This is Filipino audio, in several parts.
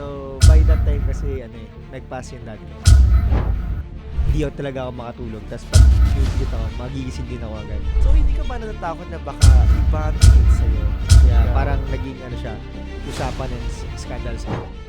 So, by that time kasi, nag-pass yung dad ko. Hindi ako talaga ako makatulog. Tapos pag nililito ako, magigising din ako agad. So, hindi ka ba natatakot na baka iba ang tingin sa'yo? Kaya parang naging siya, usapan and scandal sa akin.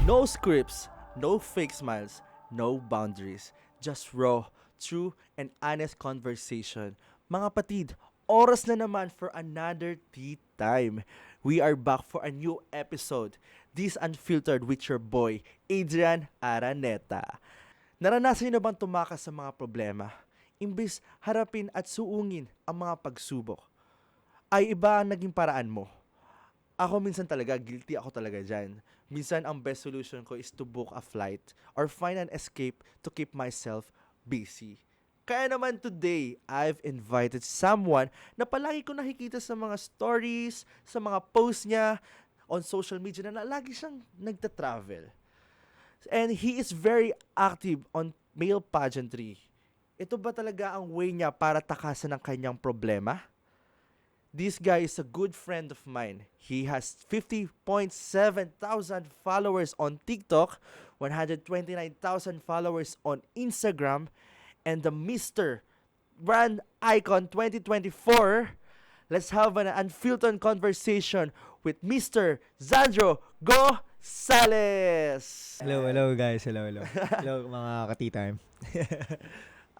No scripts, no fake smiles, no boundaries. Just raw, true, and honest conversation. Mga patid, oras na naman for another tea time. We are back for a new episode. This Unfiltered with your boy, Adrian Araneta. Naranasan niyo na bang tumakas sa mga problema? Imbis harapin at suungin ang mga pagsubok, ay iba ang naging paraan mo. Ako minsan talaga, guilty ako talaga dyan. Minsan ang best solution ko is to book a flight or find an escape to keep myself busy. Kaya naman today, I've invited someone na palagi ko nakikita sa mga stories, sa mga posts niya on social media na lagi siyang nagta-travel. And he is very active on male pageantry. Ito ba talaga ang way niya para takasan ang kanyang problema? This guy is a good friend of mine. He has 50.7 thousand followers on TikTok, 129,000 followers on Instagram, and the Mr. Brand Icon 2024. Let's have an unfiltered conversation with Mr. Zandro Gozales. Hello guys. Hello mga ka-tea time.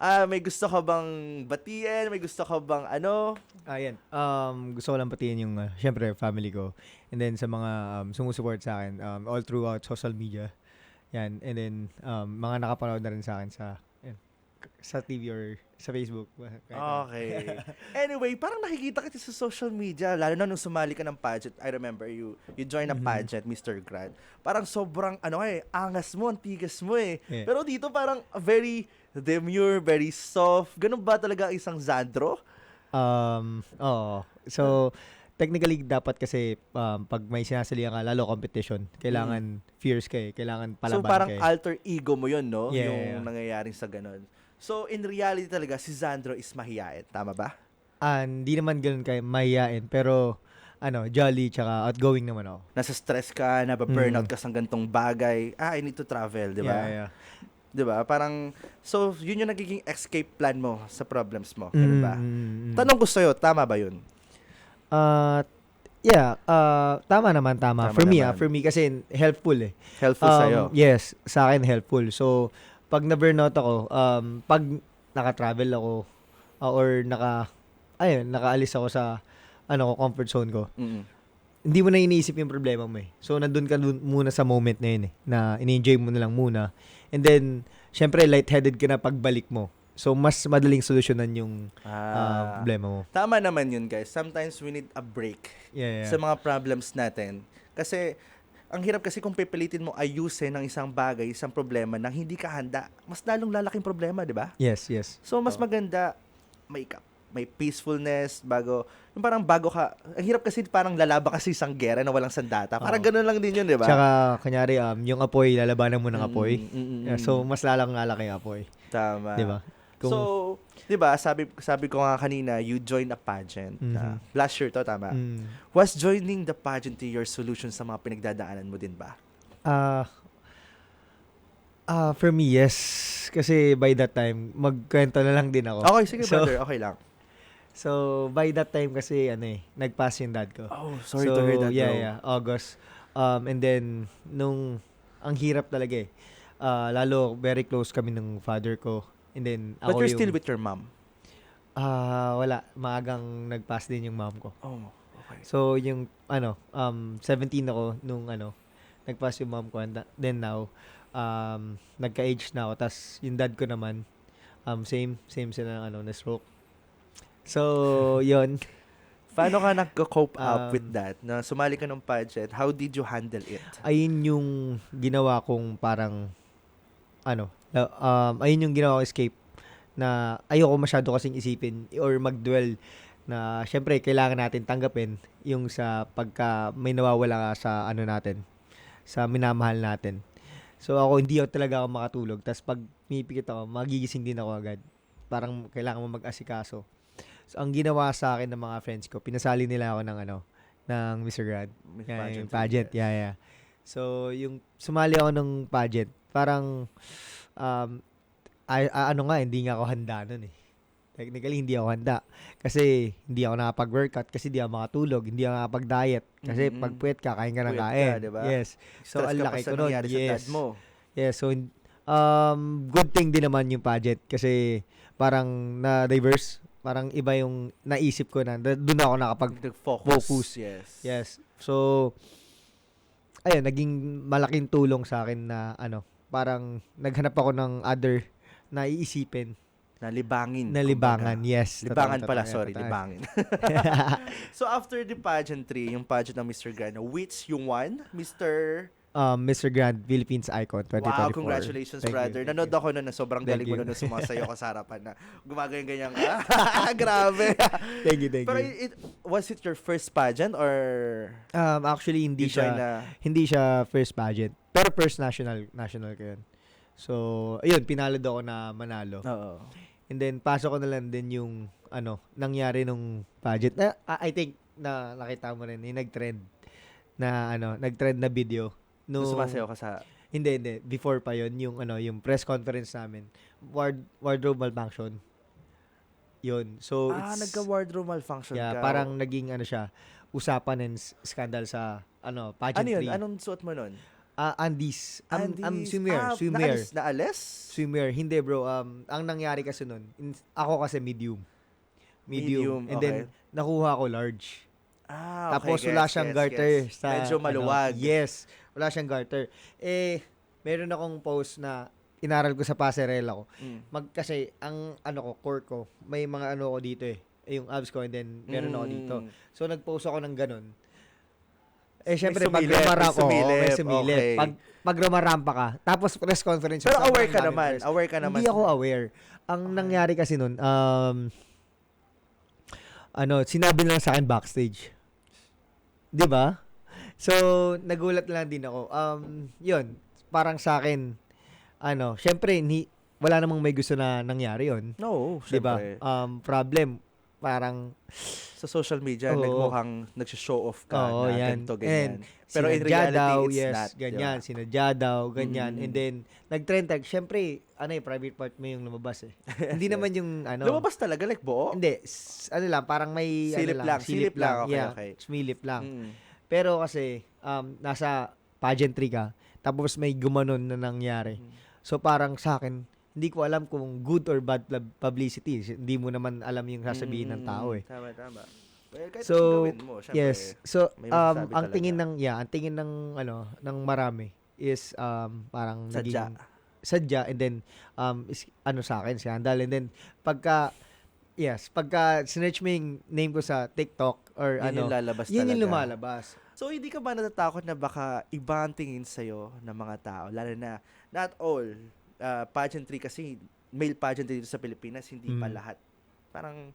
May gusto ka bang batiin? May gusto ka bang ano? Ayan. Gusto ko lang patiin yung, syempre, family ko. And then sa mga sumusuport sa akin all throughout social media. Yan. And then, mga nakapanood na rin sa akin sa TV or sa Facebook. Okay. Anyway, parang nakikita kita sa social media, lalo na nung sumali ka ng pageant. I remember you joined a pageant, Mr. Grad. Parang sobrang, angas mo, ang tigas mo eh. Yeah. Pero dito parang very demure, very soft. Ganun ba talaga ang isang Zandro? Oo. So, technically, dapat kasi pag may sinasalihan ka, lalo competition, kailangan fierce ka eh. Kailangan palaban ka. So, parang alter ego mo yun, no? Yeah. Yung nangyayaring sa ganun. So, in reality talaga, si Zandro is mahiyain. Tama ba? Hindi naman ganun kayo mahihain, pero jolly tsaka outgoing naman ako. Nasa stress ka, nababurnout ka sa gantong bagay. I need to travel, di ba? Yeah. Di ba? Parang, so, yun yung nagiging escape plan mo sa problems mo. Ganun ba? Tanong ko sa'yo, tama ba yun? Tama naman. Tama For naman. me kasi helpful eh. Helpful sa'yo? Yes, sa akin helpful. So, pag na-burnout ako, pag naka-travel ako, or nakaalis ako sa, comfort zone ko, hindi mo na iniisip yung problema mo eh. So, nandun ka muna sa moment na yun eh, na ini-enjoy mo na lang muna. And then, syempre, lightheaded ka na pagbalik mo. So, mas madaling solusyonan yung problema mo. Tama naman yun, guys. Sometimes we need a break Yeah. sa mga problems natin. Kasi, ang hirap kasi kung pipilitin mo ayusin ng isang bagay, isang problema nang hindi ka handa, mas lalong lalaking problema, di ba? Yes. So, mas maganda, may peacefulness, yung parang bago ka, ang hirap kasi parang lalaba kasi isang gera na walang sandata. Parang ganun lang din yun, di ba? Tsaka, kanyari, yung apoy, lalabanan mo ng apoy. Yeah, so, mas lalang lalaki yung apoy. Tama. Di ba? So, 'di ba, sabi ko nga kanina, you joined a pageant. Last year to, tama? Was joining the pageantry your solution sa mga pinagdadaanan mo din ba? For me, yes. Kasi by that time, magkwento na lang din ako. Okay, sige brother, okay lang. So, by that time kasi, nag-pass yung dad ko. Oh, sorry to hear that, bro. Yeah, August. And then, ang hirap talaga eh. Lalo, very close kami ng father ko. And then, But you're still with your mom? Wala. Maagang nag-pass din yung mom ko. Oh, okay. So, 17 ako nung nag-pass yung mom ko. And then now, nagka-age na ako. Tas yung dad ko naman, same sila ng na-stroke. So, yon. Paano ka nag-cope up with that? Na sumali ka ng pageant, how did you handle it? Ayun yung ginawa kong parang, ayun yung ginawa kong escape na ayoko masyado kasing isipin or mag-dwell na syempre kailangan natin tanggapin yung sa pagka may nawawala ka sa ano natin, sa minamahal natin. So ako hindi ako talaga ako makatulog. Tapos pag pumipikit ako, magigising din ako agad. Parang kailangan mo mag-asikaso. So ang ginawa sa akin ng mga friends ko, pinasali nila ako ng ng Mr. Grand. Miss Yung Pageantry, pageant, yes. yeah. So yung sumali ako ng pageant, parang um, ano nga, hindi nga ako handa nun eh. Technically, hindi ako handa. Kasi hindi ako nakapag-workout, kasi hindi ako makatulog, hindi ako nakapag-diet. Kasi pag puwet ka, kain ka ng Puyat ka, kain. diba? Yes. So, Stress ang ka pa laki sa ko nun. nangyari sa dad mo. Yes. So, good thing din naman yung pageant kasi parang na-diverse. Parang iba yung naisip ko na. Doon ako Nag-focus. Focus. Yes. So, ayun, naging malaking tulong sa akin na parang naghanap ako ng other na iisipin. Nalibangin. Na libangan, yes. Libangan pala, Totoo. sorry, libangin. So after the pageantry, yung pageant ng Mr. Grand, which you won, Mr. Mr. Grand Philippines Icon 2024. Wow, congratulations, Thank you, brother. thank Nanood you. ako nun na sobrang Thank galing mo you. nun na sumasayo ka sa harapan na gumaganyang ka. Grabe. Thank you. Pero was it your first pageant or Actually hindi you joined hindi siya first pageant, pero first national ko yun. So, ayun, pinalad ako na manalo. Oo. And then pasok ko na lang din yung nangyari nung pageant. I think na nakita mo rin, yung nag-trend na video. No, sumasayaw ka sa Hindi. Before pa yon yung yung press conference namin. Wardrobe malfunction. Yun. So, nagka-wardrobe malfunction yeah, ka. parang naging siya, usapan and scandal sa Ano pageantry. yun? Anong suot mo nun? Undies. Undies. Swimwear. Naalis? Swimwear. Hindi bro. Ang nangyari kasi nun, ako kasi medium. Medium, And okay. then, nakuha ko large. Okay. Tapos wala siyang garter sa Medyo maluwag. Yes, wala siyang garter. Meron akong post na inaral ko sa passerella ko. Kasi ang core ko, may mga ko dito yung abs ko and then meron ako dito. So nag-post ako ng ganun. Syempre pag sumilip. Okay. Pag rumarampa ka, tapos press conference. Pero sobrang aware ka daming naman. press. Aware ka naman. Hindi ako aware. Ang nangyari kasi nun, sinabi lang sa akin backstage. 'Di ba? So, nagulat lang din ako. 'Yun, parang sa akin syempre wala namang may gusto na nangyari 'yon. No, 'Di ba? syempre. Problem parang Sa social media, Oo. nagmukhang nag-show off ka Oo, na yan. ganito, ganyan. Pero in sinadya reality, daw, it's yes, not. ganyan, sinadya daw, ganyan. Mm. And then nag-trend tag. Syempre, private part mo yung lumabas eh. Hindi naman yung Lumabas talaga, like buo? Hindi, lang, parang may Silip lang, silip lang, okay, yeah, okay. Smilip lang. Mm. Pero kasi nasa pageantry ka, tapos may gumanon na nangyari. So parang sa akin, hindi ko alam kung good or bad publicity. Hindi mo naman alam yung sasabihin ng tao eh. Tama. Well, kahit So, gawin mo, syempre, yes. So may masasabi ang talaga. tingin ng ng marami is parang Sadya. naging sadya and then sa akin scandal and then pagka sinearch mo yung name ko sa TikTok or Yun yung lalabas yun talaga. yung lumalabas. So, hindi ka ba natatakot na baka iba ang tingin sa'yo ng mga tao? Lalo na, not all, pageantry kasi, male pageantry dito sa Pilipinas, hindi pa lahat. Parang,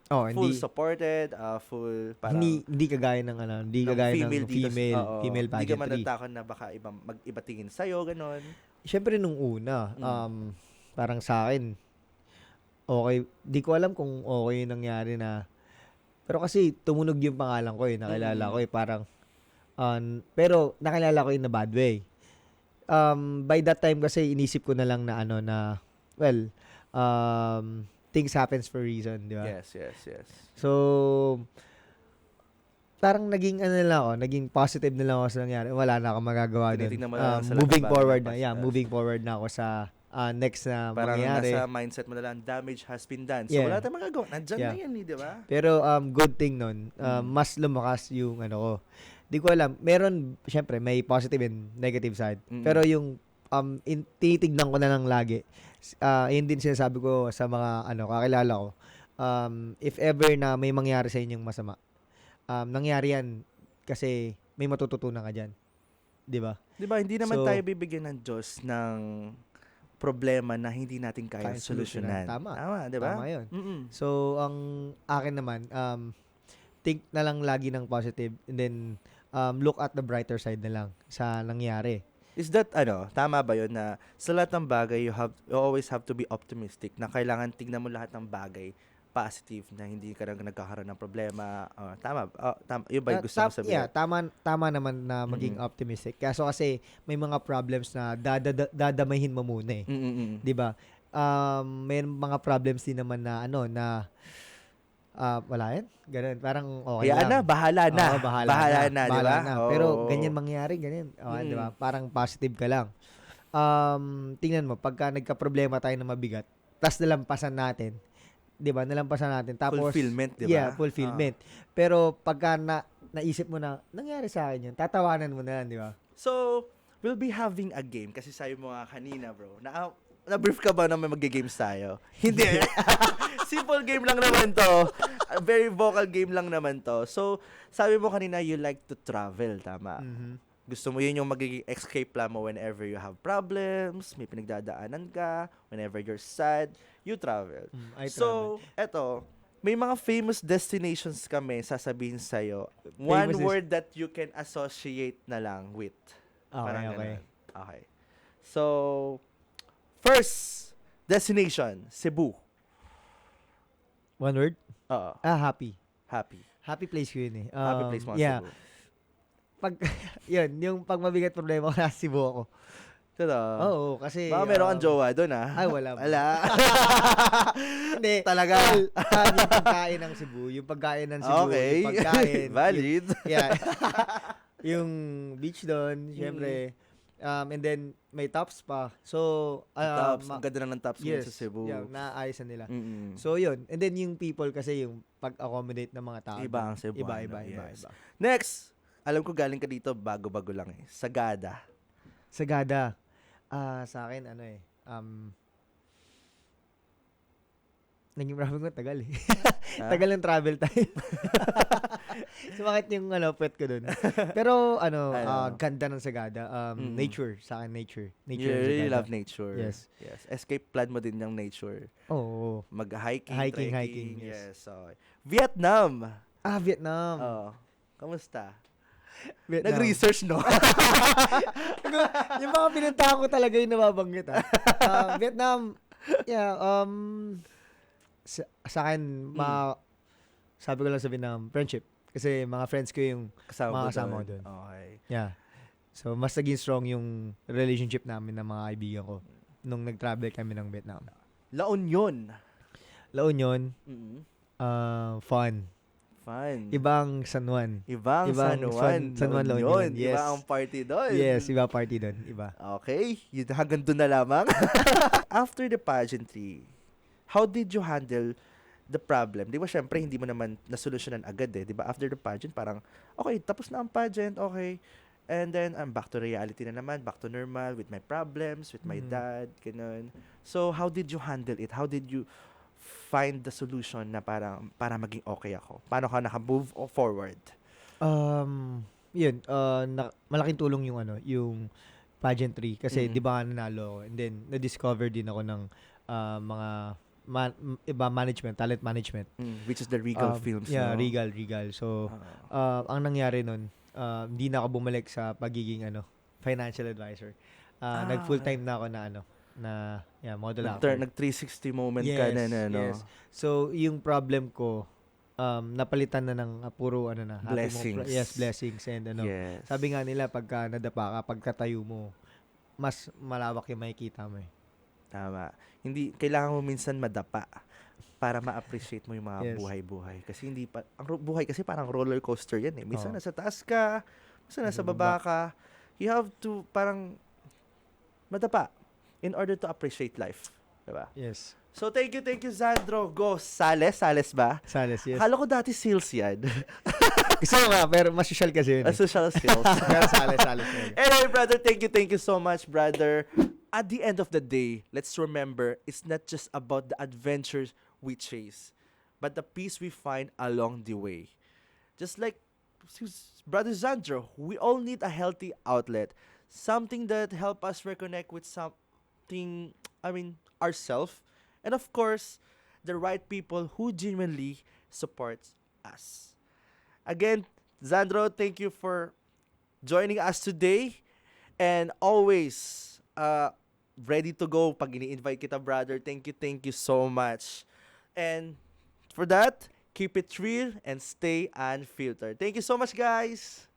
full Hindi supported, full, parang, hindi kagaya ng hindi kagaya ng dito, oo. female Hindi ka man pageantry. natatakot na baka mag-iba tingin sa'yo, ganon. Syempre nung una, parang sa akin, okay, di ko alam kung okay yung nangyari na, pero kasi tumunog yung pangalan ko nakilala ko parang, pero nakilala ko in a bad way. By that time kasi inisip ko na lang na things happens for a reason, di ba? Yes. So, parang naging naging positive na lang ako sa nangyari. Wala na akong magagawa doon. Tinitingnan mo na lang sa Moving laban, forward basta. na. Yeah, moving forward na ako sa next na Parang mangyayari. nasa mindset mo na lang, damage has been done. So, Yeah. wala tayong magagawa. Nandyan Yeah. na yan, di ba? Pero good thing nun, mas lumakas yung ko. Di ko alam. Meron, syempre, may positive and negative side. Pero yung tinitignan ko na lang lagi. Yun din sinasabi ko sa mga kakilala ko. If ever na may mangyari sa inyong masama, nangyari yan kasi may matututunan ka dyan. Di ba? Di ba, hindi naman So, tayo bibigyan ng Diyos ng problema na hindi natin kaya Kayang solusyonan. solusyonan. Tama. Tama, di ba? Tama yun. Mm-mm. So, ang akin naman, think na lang lagi ng positive and then look at the brighter side na lang sa nangyari. Is that, tama ba yun na sa lahat ng bagay, you always have to be optimistic na kailangan tignan mo lahat ng bagay positive na hindi ka nagkakaroon ng problema. Tama. Yun ba yung gusto mo sabihin? Yeah, tama naman na maging optimistic. Kaso kasi may mga problems na dadamahin mo muna eh. Mm-mm. 'Di ba? May mga problems din naman na wala yan. Ganun. Parang okay Hayaan lang. na, bahala na. Oo, bahala na, di ba? na. Pero ganyan mangyari, ganyan. Di ba? Parang positive ka lang. Tingnan mo, pagka nagka-problema tayo na mabigat, tas nalampasan natin, 'di ba? Nalampasan natin. Tapos fulfillment, di ba? Yeah, fulfillment. Pero pagka naisip mo na nangyari sa akin 'yun, tatawanan mo na lang, 'di ba? So, we'll be having a game kasi sabi mo nga kanina, bro. Na-brief ka ba na may mag-games tayo? Hindi. Simple game lang naman to. A very vocal game lang naman to. So, sabi mo kanina you like to travel, tama? Gusto mo yun yung magiging escape plan mo whenever you have problems, may pinagdadaanan ka, whenever you're sad, you travel. I So, eto, may mga famous destinations kami sasabihin sa'yo. One word that you can associate na lang with. Parang Okay. ganun. Okay. So, first destination, Cebu. One word? Oo. Happy. Happy. Happy place ko 'yun eh. Happy place mo ang Yeah. Cebu. Pag yung pag mabigat problema ko, nasa Cebu ako. Totoo. Oo, kasi Baka meron kang jowa doon, ah. Ay, wala. Wala. Hindi. Talaga. Yung pagkain ng Cebu, yung pagkain ng Cebu, Okay. yung pagkain. Valid. Yeah. Yung beach doon, syempre. And then may tops pa. So, Tops. Ang ganda na ng tops yes, sa Cebu. Yeah, naayos na nila. Mm-mm. So, yun. And then yung people kasi yung pag-accommodate ng mga tao. Iba ang Cebu. Iba. Yes. Next, alam ko galing ka dito, bago-bago lang eh. Sagada. Sagada. Sa akin, naging problem ko, tagal eh. Tagal ng travel time. Sumakit yung pet ko dun. Pero ganda ng Sagada. Nature, sa akin nature. You ng really Sagada. love nature. Yes. Escape plan mo din yung nature. Oo. Mag-hiking, Hiking, trekking. yes. Yes. Okay. Vietnam. Vietnam. Kamusta? Vietnam. Nag-research, no? Yung mga pinuntahan ko talaga yung nababanggit. Vietnam, yeah, sa akin, sabi ko lang sa Vietnam, friendship. Kasi mga friends ko yung mga kasama ko doon. Okay. Yeah. So, mas naging strong yung relationship namin ng mga kaibigan ko nung nag-travel kami ng Vietnam. La Union. La Union, fun. Fun. Ibang San Juan. Ibang San Juan. San Juan, La Union. Yes. Iba ang party doon. Yes, iba party doon. Iba. Okay. Yun, hanggang doon na lamang. After the pageantry, how did you handle the problem? Di ba, syempre, hindi mo naman nasolusyonan agad eh. Di ba, after the pageant, parang, okay, tapos na ang pageant, okay. And then, I'm back to reality na naman, back to normal, with my problems, with my dad, ganun. So, how did you handle it? How did you find the solution na para maging okay ako? Paano ka naka-move forward? Yun, malaking tulong yung pageantry kasi 'di ba nanalo ako, and then na-discover din ako ng mga management, talent management. Which is the Regal Films. Yeah, no? Regal. So, ang nangyari nun, hindi na ako bumalik sa pagiging financial advisor. Nag full-time na ako na model actor. Nag-360 moment ka na, no? Yes. So, yung problem ko, napalitan na ng puro Blessings. Blessings and Yes. Sabi nga nila, pagka nadapa ka, pagkatayo mo, mas malawak yung makikita mo eh. Tama. Hindi, kailangan mo minsan madapa para ma-appreciate mo yung mga Yes. buhay-buhay. Kasi ang buhay kasi parang roller coaster yan eh. Minsan Oo. nasa taas ka, minsan nasa baba ka. You have to parang madapa in order to appreciate life. Diba? Yes. So, thank you, Sandro. Go, Sales ba? Sales, yes. Akala ko dati sales yan. Gusto ko nga, pero mas social kasi yun. Social sales. Pero Sales. Anyway, brother, thank you so much, brother. At the end of the day, let's remember, it's not just about the adventures we chase, but the peace we find along the way. Just like Brother Sandro, we all need a healthy outlet, something that help us reconnect with something ourselves, and of course, the right people who genuinely supports us. Again, Zandro, thank you for joining us today, and always ready to go pag ini-invite kita, brother. Thank you so much. And for that, keep it real and stay unfiltered. Thank you so much, guys.